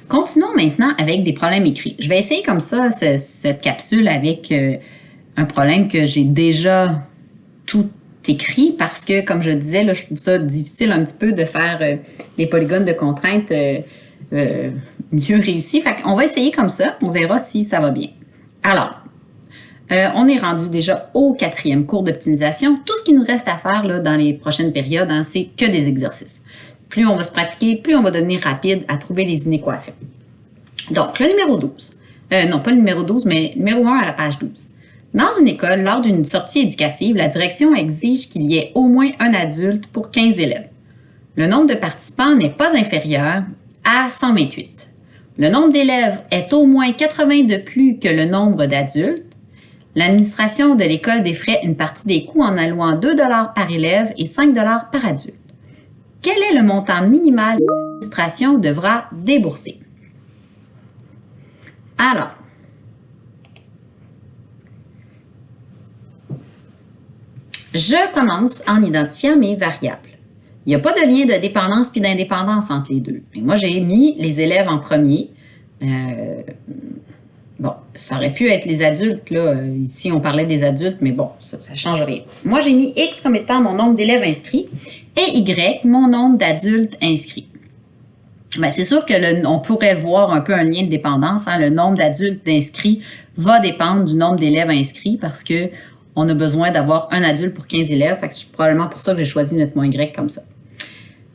Continuons maintenant avec des problèmes écrits. Je vais essayer comme ça cette capsule avec un problème que j'ai déjà tout écrit parce que, comme je disais, là, je trouve ça difficile un petit peu de faire les polygones de contraintes mieux réussis. Fait qu'on va essayer comme ça. On verra si ça va bien. Alors, on est rendu déjà au 4e cours d'optimisation. Tout ce qui nous reste à faire là, dans les prochaines périodes, hein, c'est que des exercices. Plus on va se pratiquer, plus on va devenir rapide à trouver les inéquations. Donc, le numéro 12. Non, pas le numéro 12, mais numéro 1 à la page 12. Dans une école, lors d'une sortie éducative, la direction exige qu'il y ait au moins un adulte pour 15 élèves. Le nombre de participants n'est pas inférieur à 128. Le nombre d'élèves est au moins 80 de plus que le nombre d'adultes. L'administration de l'école défraie une partie des coûts en allouant 2 $ par élève et 5 $ par adulte. Quel est le montant minimal que l'administration devra débourser? Alors, je commence en identifiant mes variables. Il n'y a pas de lien de dépendance puis d'indépendance entre les deux. Mais moi, j'ai mis les élèves en premier. Bon, ça aurait pu être les adultes, là. Ici, on parlait des adultes, mais bon, ça ne change rien. Moi, j'ai mis X comme étant mon nombre d'élèves inscrits et Y, mon nombre d'adultes inscrits. Bien, c'est sûr qu'on pourrait voir un peu un lien de dépendance. Hein? Le nombre d'adultes inscrits va dépendre du nombre d'élèves inscrits parce qu'on a besoin d'avoir un adulte pour 15 élèves. Fait que c'est probablement pour ça que j'ai choisi notre mon Y comme ça.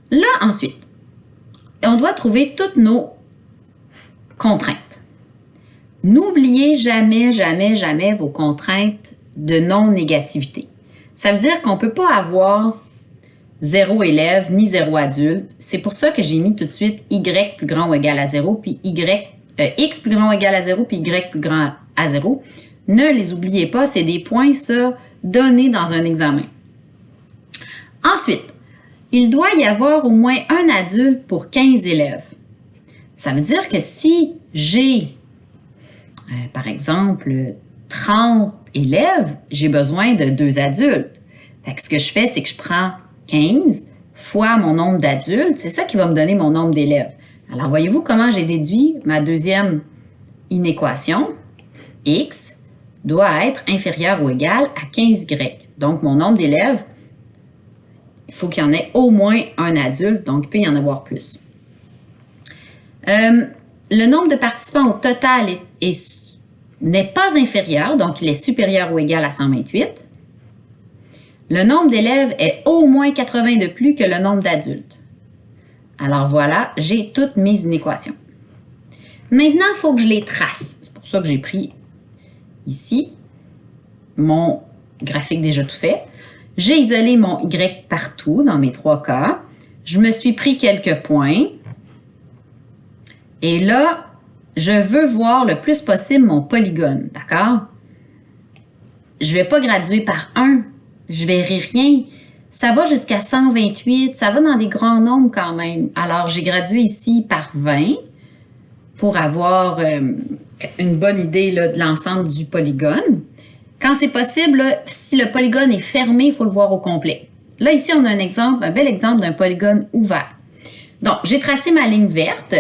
Là, ensuite, on doit trouver toutes nos contraintes. N'oubliez jamais, jamais, jamais vos contraintes de non-négativité. Ça veut dire qu'on ne peut pas avoir 0 élève ni 0 adulte. C'est pour ça que j'ai mis tout de suite Y plus grand ou égal à 0, puis X plus grand ou égal à 0, puis Y plus grand à 0. Ne les oubliez pas, c'est des points, ça, donnés dans un examen. Ensuite, il doit y avoir au moins un adulte pour 15 élèves. Ça veut dire que si j'ai, par exemple, 30 élèves, j'ai besoin de 2 adultes. Fait que ce que je fais, c'est que je prends 15 fois mon nombre d'adultes. C'est ça qui va me donner mon nombre d'élèves. Alors, voyez-vous comment j'ai déduit ma deuxième inéquation? X doit être inférieur ou égal à 15Y. Donc, mon nombre d'élèves, il faut qu'il y en ait au moins un adulte, donc il peut y en avoir plus. Le nombre de participants au total n'est pas inférieur, donc il est supérieur ou égal à 128. Le nombre d'élèves est au moins 80 de plus que le nombre d'adultes. Alors voilà, j'ai toutes mes inéquations. Maintenant, il faut que je les trace. C'est pour ça que j'ai pris ici mon graphique déjà tout fait. J'ai isolé mon Y partout dans mes 3 cas. Je me suis pris quelques points. Et là, je veux voir le plus possible mon polygone, d'accord? Je ne vais pas graduer par 1. Je ne verrai rien. Ça va jusqu'à 128. Ça va dans des grands nombres quand même. Alors, j'ai gradué ici par 20 pour avoir une bonne idée là, de l'ensemble du polygone. Quand c'est possible, là, si le polygone est fermé, il faut le voir au complet. Là, ici, on a un bel exemple d'un polygone ouvert. Donc, j'ai tracé ma ligne verte.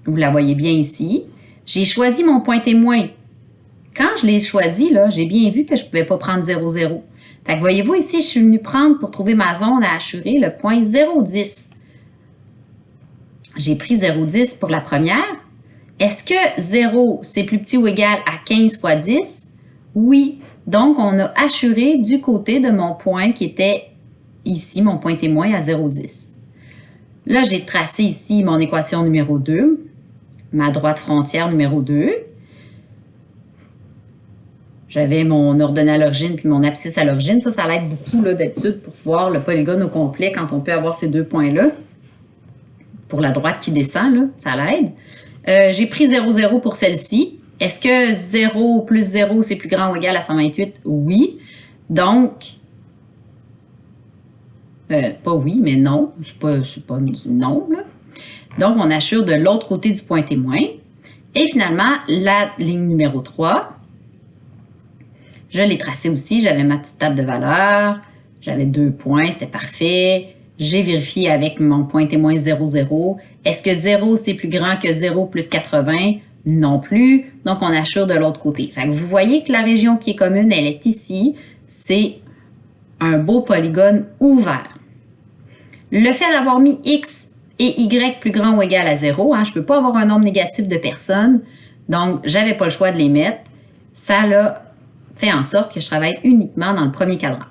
Vous la voyez bien ici. J'ai choisi mon point témoin. Quand je l'ai choisi, là, j'ai bien vu que je ne pouvais pas prendre 0, 0. Fait que voyez-vous ici, je suis venue prendre pour trouver ma zone à hachurer le point 0,10. J'ai pris 0,10 pour la première. Est-ce que 0, c'est plus petit ou égal à 15 fois 10? Oui. Donc, on a hachuré du côté de mon point qui était ici, mon point témoin à 0,10. Là, j'ai tracé ici mon équation numéro 2, ma droite frontière numéro 2. J'avais mon ordonnée à l'origine puis mon abscisse à l'origine. Ça l'aide beaucoup d'habitude pour voir le polygone au complet quand on peut avoir ces deux points-là. Pour la droite qui descend, là, ça l'aide. J'ai pris 0, 0 pour celle-ci. Est-ce que 0 plus 0, c'est plus grand ou égal à 128? Oui. Donc, pas oui, mais non. C'est pas non, là. Donc, on assure de l'autre côté du point témoin. Et finalement, la ligne numéro 3, je l'ai tracée aussi. J'avais ma petite table de valeurs. J'avais 2 points, c'était parfait. J'ai vérifié avec mon point témoin 0, 0. Est-ce que 0, c'est plus grand que 0 plus 80? Non plus. Donc, on assure de l'autre côté. Fait que vous voyez que la région qui est commune, elle est ici. C'est un beau polygone ouvert. Le fait d'avoir mis x et y plus grand ou égal à 0, je ne peux pas avoir un nombre négatif de personnes, donc je n'avais pas le choix de les mettre. Ça a fait en sorte que je travaille uniquement dans le premier cadran.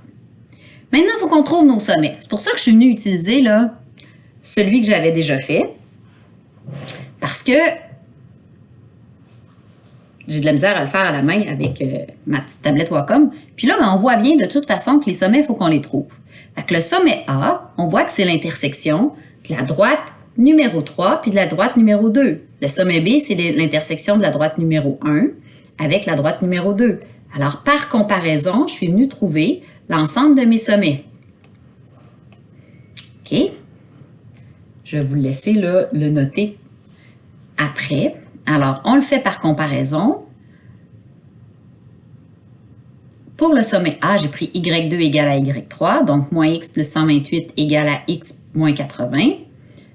Maintenant, il faut qu'on trouve nos sommets. C'est pour ça que je suis venue utiliser là, celui que j'avais déjà fait, parce que j'ai de la misère à le faire à la main avec ma petite tablette Wacom. Puis là, on voit bien de toute façon que les sommets, il faut qu'on les trouve. Fait que le sommet A, on voit que c'est l'intersection de la droite numéro 3 puis de la droite numéro 2. Le sommet B, c'est l'intersection de la droite numéro 1 avec la droite numéro 2. Alors, par comparaison, je suis venue trouver l'ensemble de mes sommets. OK? Je vais vous laisser là, le noter après. Alors, on le fait par comparaison. Pour le sommet A, j'ai pris Y2 égale à Y3, donc moins X plus 128 égale à X moins 80.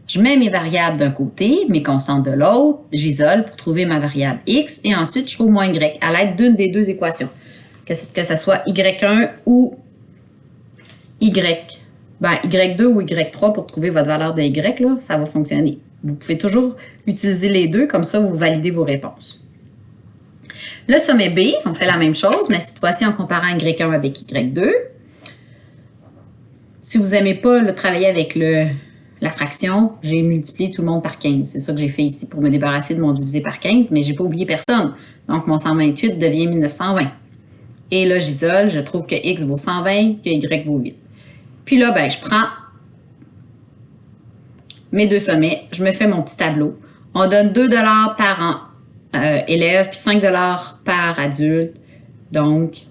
Je mets mes variables d'un côté, mes constantes de l'autre, j'isole pour trouver ma variable X, et ensuite je trouve mon Y à l'aide d'une des deux équations. Que ce soit Y1 ou Y. Y2 ou Y3 pour trouver votre valeur de Y, là, ça va fonctionner. Vous pouvez toujours utiliser les deux, comme ça vous validez vos réponses. Le sommet B, on fait la même chose, mais cette fois-ci en comparant Y1 avec Y2. Si vous n'aimez pas travailler avec la fraction, j'ai multiplié tout le monde par 15. C'est ça que j'ai fait ici pour me débarrasser de mon divisé par 15, mais je n'ai pas oublié personne. Donc, mon 128 devient 1920. Et là, j'isole, je trouve que X vaut 120, que Y vaut 8. Puis là, je prends mes deux sommets, je me fais mon petit tableau. On donne 2 $ par élève, puis 5 $ par adulte. Donc,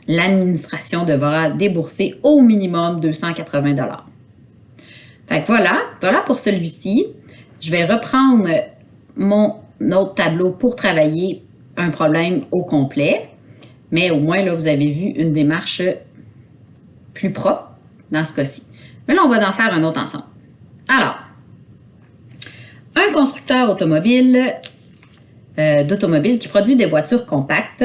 l'administration devra débourser au minimum 280 $. Fait que voilà pour celui-ci. Je vais reprendre mon autre tableau pour travailler un problème au complet. Mais au moins, là, vous avez vu une démarche plus propre dans ce cas-ci. Mais là, on va en faire un autre ensemble. Alors, un constructeur automobile qui produit des voitures compactes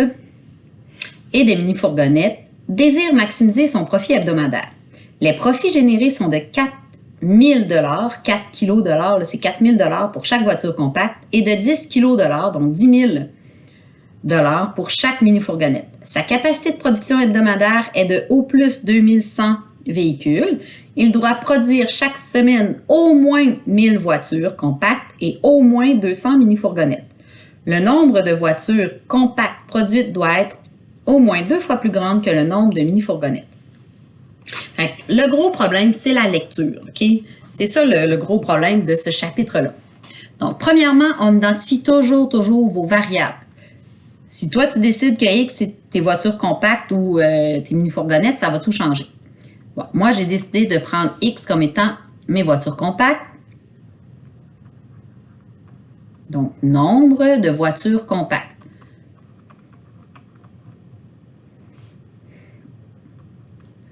et des mini-fourgonnettes désire maximiser son profit hebdomadaire. Les profits générés sont de 4 000 $, 4 kg, c'est 4 000 $ pour chaque voiture compacte, et de 10 kg, donc 10 000 $ pour chaque mini-fourgonnette. Sa capacité de production hebdomadaire est de au plus 2100 véhicules. Il doit produire chaque semaine au moins 1000 voitures compactes et au moins 200 mini-fourgonnettes. Le nombre de voitures compactes produites doit être au moins 2 fois plus grande que le nombre de mini-fourgonnettes. Le gros problème, c'est la lecture. Okay? C'est ça le gros problème de ce chapitre-là. Donc, premièrement, on identifie toujours vos variables. Si toi, tu décides que X, c'est tes voitures compactes ou tes mini-fourgonnettes, ça va tout changer. Bon, moi, j'ai décidé de prendre X comme étant mes voitures compactes. Donc, nombre de voitures compactes.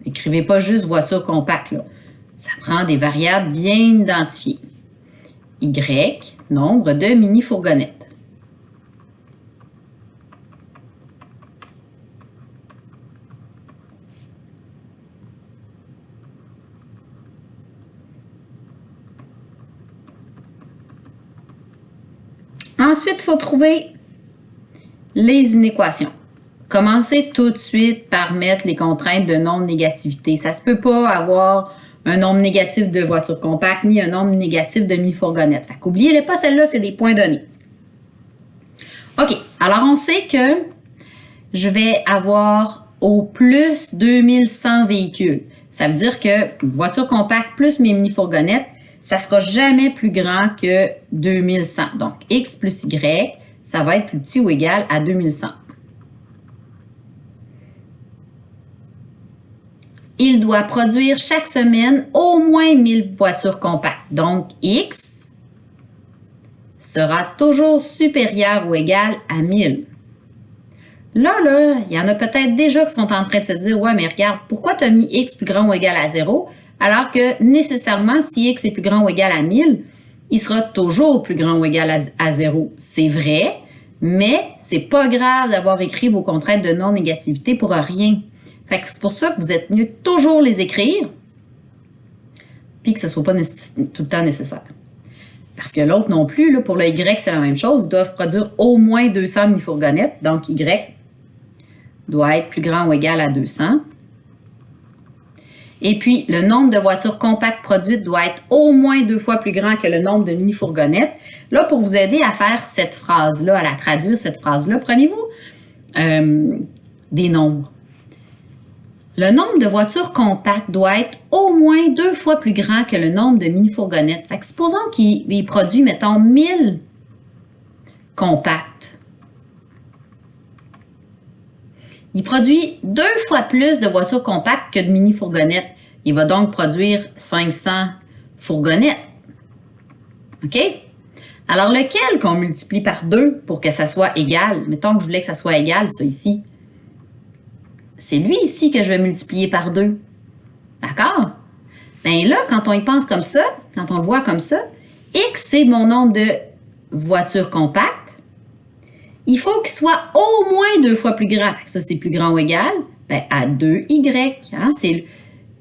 Écrivez pas juste voiture compacte, là. Ça prend des variables bien identifiées. Y, nombre de mini-fourgonnettes. Ensuite, il faut trouver les inéquations. Commencez tout de suite par mettre les contraintes de nombre-négativité. Ça ne se peut pas avoir un nombre négatif de voitures compactes ni un nombre négatif de mini-fourgonnettes. Fait qu'oubliez-les pas, celle-là, c'est des points donnés. OK, alors on sait que je vais avoir au plus 2100 véhicules. Ça veut dire que voiture compacte plus mes mini-fourgonnettes, ça ne sera jamais plus grand que 2100. Donc, X plus Y, ça va être plus petit ou égal à 2100. Il doit produire chaque semaine au moins 1000 voitures compactes. Donc, X sera toujours supérieur ou égal à 1000. Là, il y en a peut-être déjà qui sont en train de se dire « Ouais, mais regarde, pourquoi tu as mis X plus grand ou égal à 0? Alors que nécessairement, si x est plus grand ou égal à 1000, il sera toujours plus grand ou égal à 0. C'est vrai, mais c'est pas grave d'avoir écrit vos contraintes de non-négativité pour rien. Fait que c'est pour ça que vous êtes mieux de toujours les écrire, puis que ce ne soit pas tout le temps nécessaire. Parce que l'autre non plus, là, pour le Y, c'est la même chose. Ils doivent produire au moins 200 mini-fourgonnettes. Donc, Y doit être plus grand ou égal à 200. Et puis, le nombre de voitures compactes produites doit être au moins 2 fois plus grand que le nombre de mini-fourgonnettes. Là, pour vous aider à faire cette phrase-là, à la traduire, cette phrase-là, prenez-vous des nombres. Le nombre de voitures compactes doit être au moins 2 fois plus grand que le nombre de mini-fourgonnettes. Fait que supposons qu'il produit, mettons, 1000 compacts. Il produit 2 fois plus de voitures compactes que de mini-fourgonnettes. Il va donc produire 500 fourgonnettes. OK? Alors, lequel qu'on multiplie par 2 pour que ça soit égal? Mettons que je voulais que ça soit égal, ça ici. C'est lui ici que je vais multiplier par 2. D'accord? Bien là, quand on y pense comme ça, quand on le voit comme ça, X, c'est mon nombre de voitures compactes. Il faut qu'il soit au moins 2 fois plus grand. Ça, c'est plus grand ou égal bien, à 2Y. Hein? C'est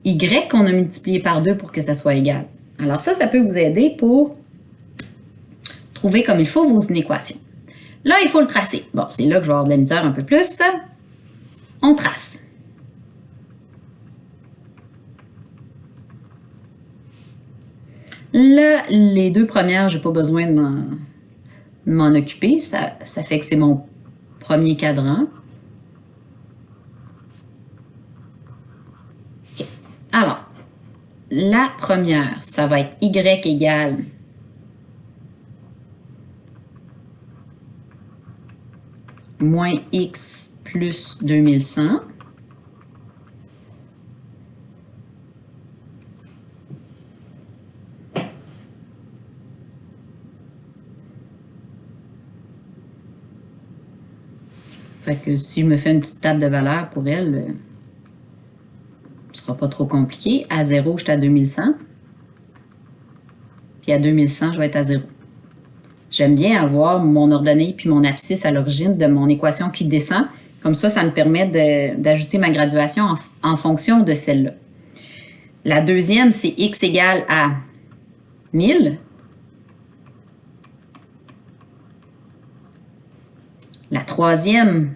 Y qu'on a multiplié par 2 pour que ça soit égal. Alors ça peut vous aider pour trouver comme il faut vos inéquations. Là, il faut le tracer. Bon, c'est là que je vais avoir de la misère un peu plus. On trace. Là, les 2 premières, je n'ai pas besoin de m'en occuper. Ça fait que c'est mon premier cadran. Okay. Alors, la première, ça va être Y égale moins X plus 2100. Fait que si je me fais une petite table de valeur pour elle, ce ne sera pas trop compliqué. À 0, je suis à 2100. Puis à 2100, je vais être à 0. J'aime bien avoir mon ordonnée puis mon abscisse à l'origine de mon équation qui descend. Comme ça me permet d'ajouter ma graduation en fonction de celle-là. La deuxième, c'est X égale à 1000. La troisième,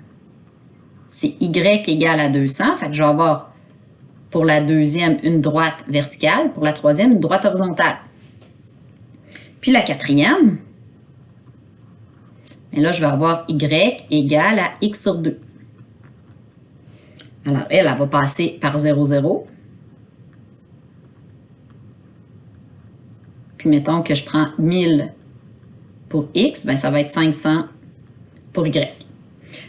c'est Y égale à 200. Fait que je vais avoir pour la deuxième une droite verticale, pour la troisième une droite horizontale. Puis la quatrième, et là je vais avoir Y égale à X sur 2. Alors elle va passer par 0, 0. Puis mettons que je prends 1000 pour X, bien ça va être 500 pour Y.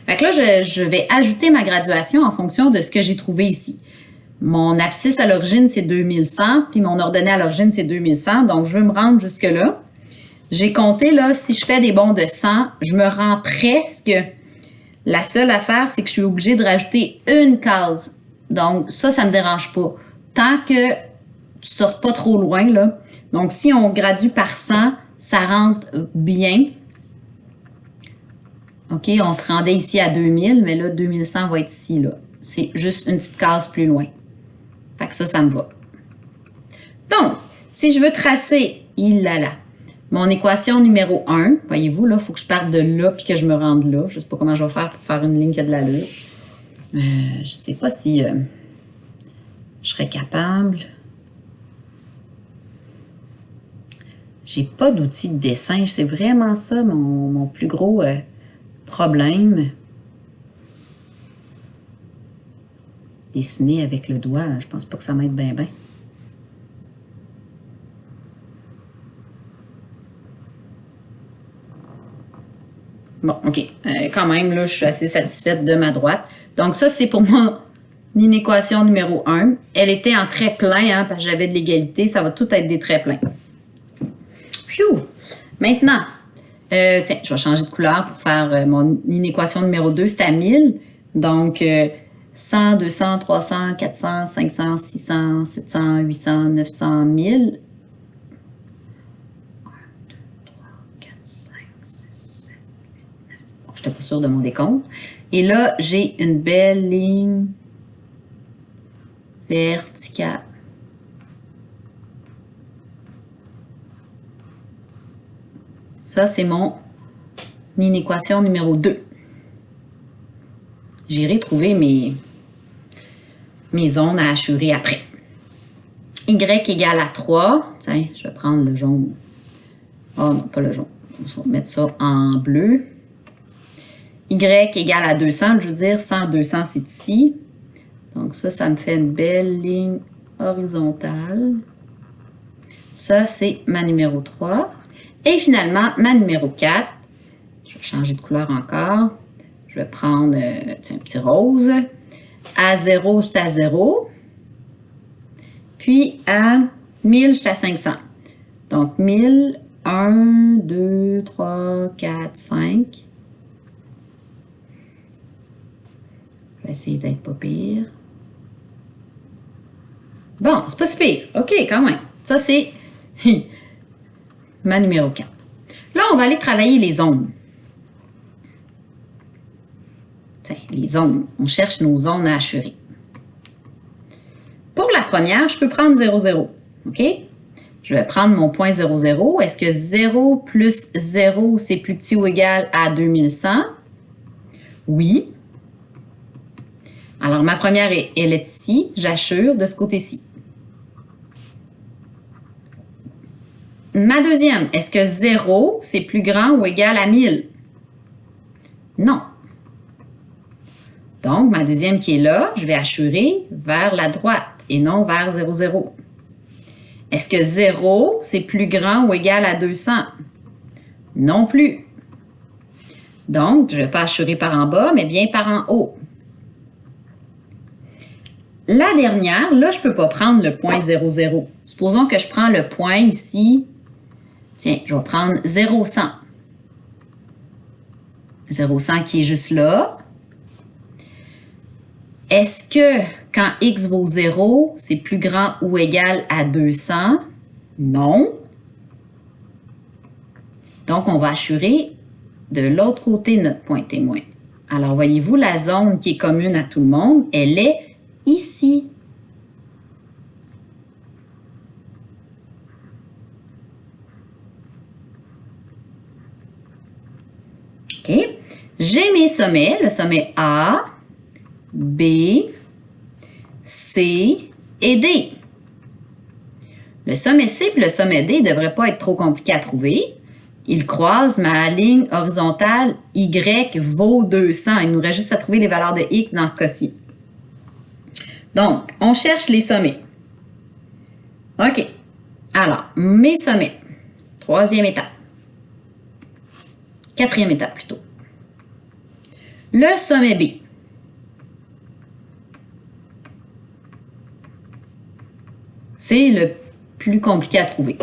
Fait que là, je vais ajouter ma graduation en fonction de ce que j'ai trouvé ici. Mon abscisse à l'origine, c'est 2100, puis mon ordonnée à l'origine, c'est 2100. Donc, je veux me rendre jusque-là. J'ai compté, là, si je fais des bonds de 100, je me rends presque. La seule affaire, c'est que je suis obligée de rajouter une case. Donc, ça ne me dérange pas. Tant que tu ne sortes pas trop loin, là. Donc, si on gradue par 100, ça rentre bien. OK, on se rendait ici à 2000, mais là, 2100 va être ici, là. C'est juste une petite case plus loin. Fait que ça me va. Donc, si je veux tracer, mon équation numéro 1, voyez-vous, là, il faut que je parte de là puis que je me rende là. Je ne sais pas comment je vais faire pour faire une ligne qui a de l'allure. Je ne sais pas si je serais capable. J'ai pas d'outil de dessin. C'est vraiment ça mon plus gros problème. Dessiner avec le doigt, je pense pas que ça m'aide bien. Bon, OK. Quand même, là, je suis assez satisfaite de ma droite. Donc, ça, c'est pour mon inéquation numéro 1. Elle était en trait plein, hein, parce que j'avais de l'égalité. Ça va tout être des traits pleins. Phew! Maintenant, tiens, je vais changer de couleur pour faire mon inéquation numéro 2. C'est à 1000. Donc, 100, 200, 300, 400, 500, 600, 700, 800, 900, 1000. Je n'étais pas sûre de mon décompte. Et là, j'ai une belle ligne verticale. Ça, c'est mon inéquation numéro 2. J'irai trouver mes zones à hachurer après. Y égale à 3. Tiens, je vais prendre le jaune. Oh non, pas le jaune. Je vais mettre ça en bleu. Y égale à 200, je veux dire 100, 200, c'est ici. Donc ça me fait une belle ligne horizontale. Ça, c'est ma numéro 3. Et finalement, ma numéro 4. Je vais changer de couleur encore. Je vais prendre un petit rose. À 0, c'est à 0. Puis à 1000, c'est à 500. Donc 1000, 1, 2, 3, 4, 5. Je vais essayer d'être pas pire. Bon, c'est pas si pire. OK, quand même. Ça, c'est ma numéro 4. Là, on va aller travailler les zones. Tiens, les zones. On cherche nos zones à hachurer. Pour la première, je peux prendre 0, 0. OK? Je vais prendre mon point 0, 0. Est-ce que 0 plus 0, c'est plus petit ou égal à 2100? Oui. Alors, ma première, elle est ici. J'achure de ce côté-ci. Ma deuxième, est-ce que 0, c'est plus grand ou égal à 1000? Non. Donc, ma deuxième qui est là, je vais hachurer vers la droite et non vers 0, 0. Est-ce que 0, c'est plus grand ou égal à 200? Non plus. Donc, je ne vais pas hachurer par en bas, mais bien par en haut. La dernière, là, je ne peux pas prendre le point 0, 0. Supposons que je prends le point ici. Tiens, je vais prendre 0, 100. 0, 100 qui est juste là. Est-ce que quand x vaut 0, c'est plus grand ou égal à 200? Non. Donc, on va hachurer de l'autre côté de notre point témoin. Alors, voyez-vous, la zone qui est commune à tout le monde, elle est ici. OK? J'ai mes sommets, le sommet A, B, C et D. Le sommet C et le sommet D ne devraient pas être trop compliqués à trouver. Ils croisent ma ligne horizontale Y vaut 200. Il nous reste juste à trouver les valeurs de X dans ce cas-ci. Donc, on cherche les sommets. OK. Alors, mes sommets. Troisième étape. Quatrième étape plutôt. Le sommet B. C'est le plus compliqué à trouver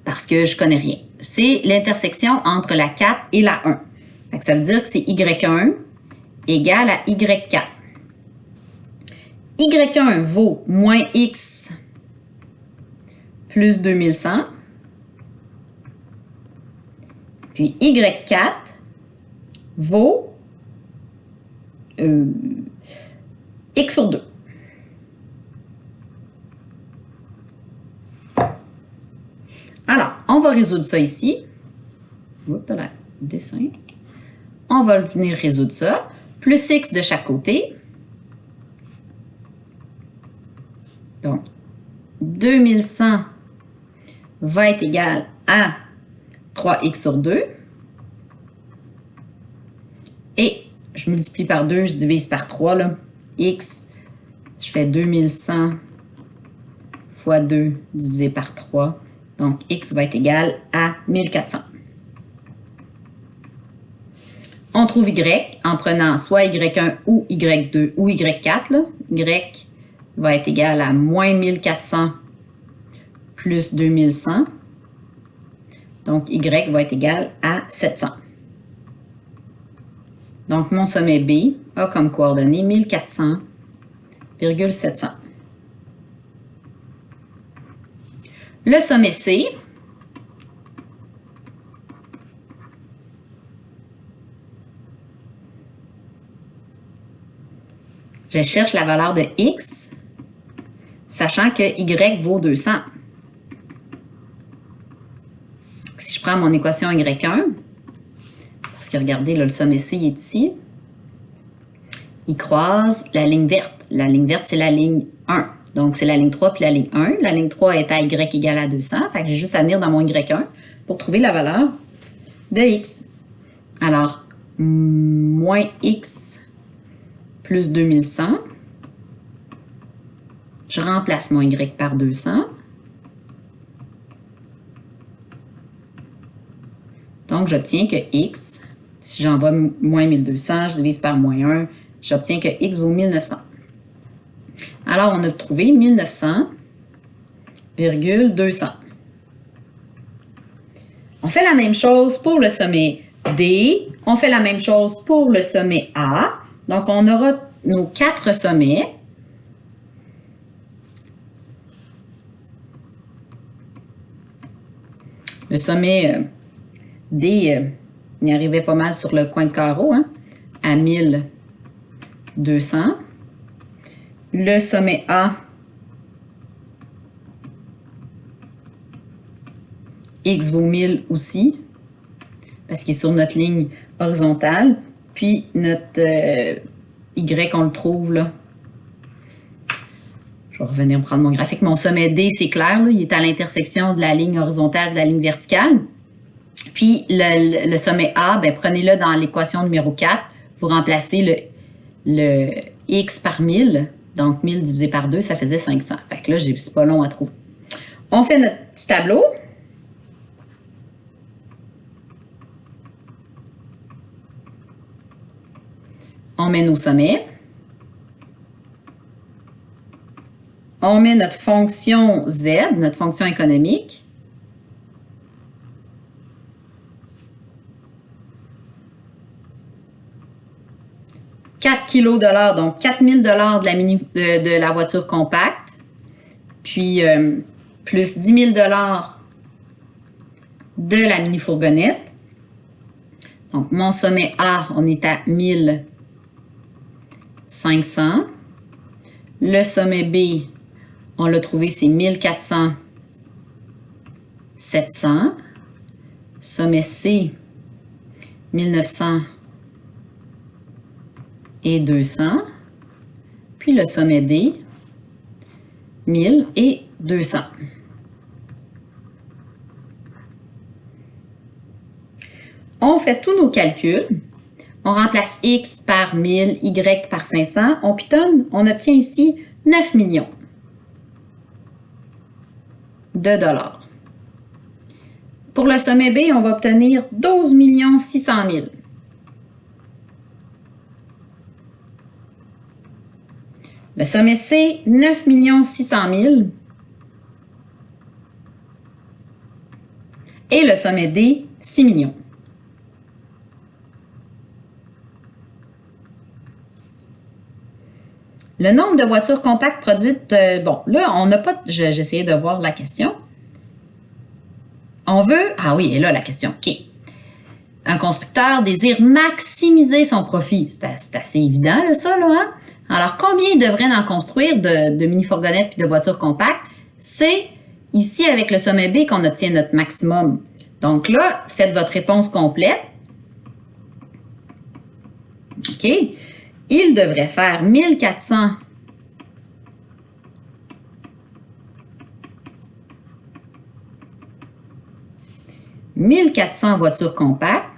parce que je ne connais rien. C'est l'intersection entre la 4 et la 1. Fait que ça veut dire que c'est Y1 égale à Y4. Y1 vaut moins X plus 2100. Puis Y4 vaut X sur 2. Alors, on va résoudre ça ici. Oups là, dessin. On va venir résoudre ça. Plus X de chaque côté. Donc, 2100 va être égal à 3x sur 2. Et je multiplie par 2, je divise par 3. Là. X, je fais 2100 fois 2 divisé par 3. Donc, X va être égal à 1400. On trouve Y en prenant soit Y1 ou Y2 ou Y4. Là. Y va être égal à moins 1400 plus 2100. Donc, Y va être égal à 700. Donc, mon sommet B a comme coordonnées 1400 700. Le sommet C, je cherche la valeur de X, sachant que Y vaut 200. Si je prends mon équation Y1, parce que regardez, là, le sommet C est ici, il croise la ligne verte. La ligne verte, c'est la ligne 1. Donc, c'est la ligne 3 puis la ligne 1. La ligne 3 est à Y égale à 200. Fait que j'ai juste à venir dans mon Y1 pour trouver la valeur de X. Alors, moins X plus 2100. Je remplace mon Y par 200. Donc, j'obtiens que X, si j'envoie moins 1200, je divise par moins 1, j'obtiens que X vaut 1900. Alors, on a trouvé 1900,200. On fait la même chose pour le sommet D. On fait la même chose pour le sommet A. Donc, on aura nos 4 sommets. Le sommet D, il arrivait pas mal sur le coin de carreau, hein, à 1200. Le sommet A, X vaut 1000 aussi, parce qu'il est sur notre ligne horizontale. Puis notre Y, on le trouve là. Je vais revenir prendre mon graphique. Mon sommet D, c'est clair, là, il est à l'intersection de la ligne horizontale et de la ligne verticale. Puis le sommet A, ben, prenez-le dans l'équation numéro 4. Vous remplacez le X par 1000. Donc 1000 divisé par 2, ça faisait 500. Fait que là, c'est pas long à trouver. On fait notre petit tableau. On met nos sommets. On met notre fonction Z, notre fonction économique. $4 donc 4000 $ de la voiture compacte, puis plus 10 000 $ de la mini-fourgonnette. Donc, mon sommet A, on est à 1500. Le sommet B, on l'a trouvé, c'est 1400, 700. Sommet C, 1900 et 200. Puis le sommet D, 1000 et 200. On fait tous nos calculs. On remplace X par 1000, Y par 500. On pitonne, on obtient ici 9 millions de dollars. Pour le sommet B, on va obtenir 12 600 000. Le sommet C, 9 600 000. Et le sommet D, 6 millions. Le nombre de voitures compactes produites, bon, là, on n'a pas, j'essayais de voir la question. On veut, ah oui, et là, la question, OK. Un constructeur désire maximiser son profit. C'est assez évident, là, ça, là, hein? Alors, combien il devrait en construire de mini-fourgonnettes et de voitures compactes? C'est ici, avec le sommet B, qu'on obtient notre maximum. Donc là, faites votre réponse complète. OK. Il devrait faire 1400 voitures compactes.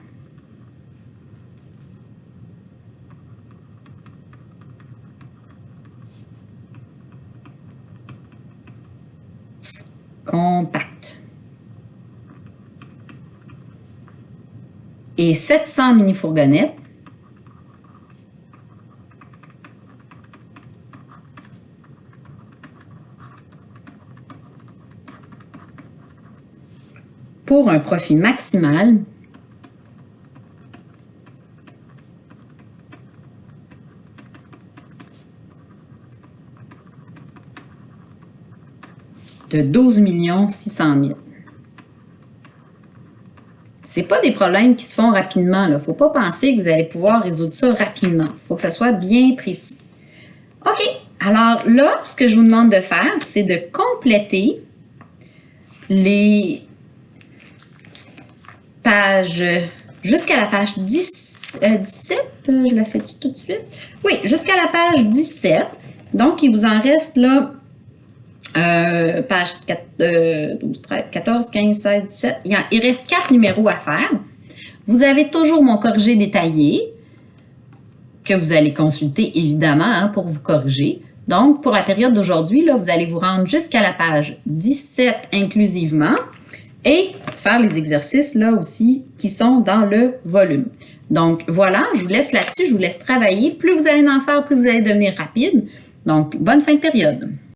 Et 700 mini-fourgonnettes. Pour un profit maximal de 12 600 000. Ce pas des problèmes qui se font rapidement. Il ne faut pas penser que vous allez pouvoir résoudre ça rapidement. Il faut que ça soit bien précis. OK. Alors là, ce que je vous demande de faire, c'est de compléter les pages jusqu'à la page 17. Je la fais tout de suite. Oui, jusqu'à la page 17. Donc, il vous en reste là page 12, 13, 14, 15, 16, 17. Il reste 4 numéros à faire. Vous avez toujours mon corrigé détaillé que vous allez consulter évidemment hein, pour vous corriger. Donc, pour la période d'aujourd'hui, vous allez vous rendre jusqu'à la page 17 inclusivement et faire les exercices là aussi qui sont dans le volume. Donc, voilà, je vous laisse là-dessus, je vous laisse travailler. Plus vous allez en faire, plus vous allez devenir rapide. Donc, bonne fin de période.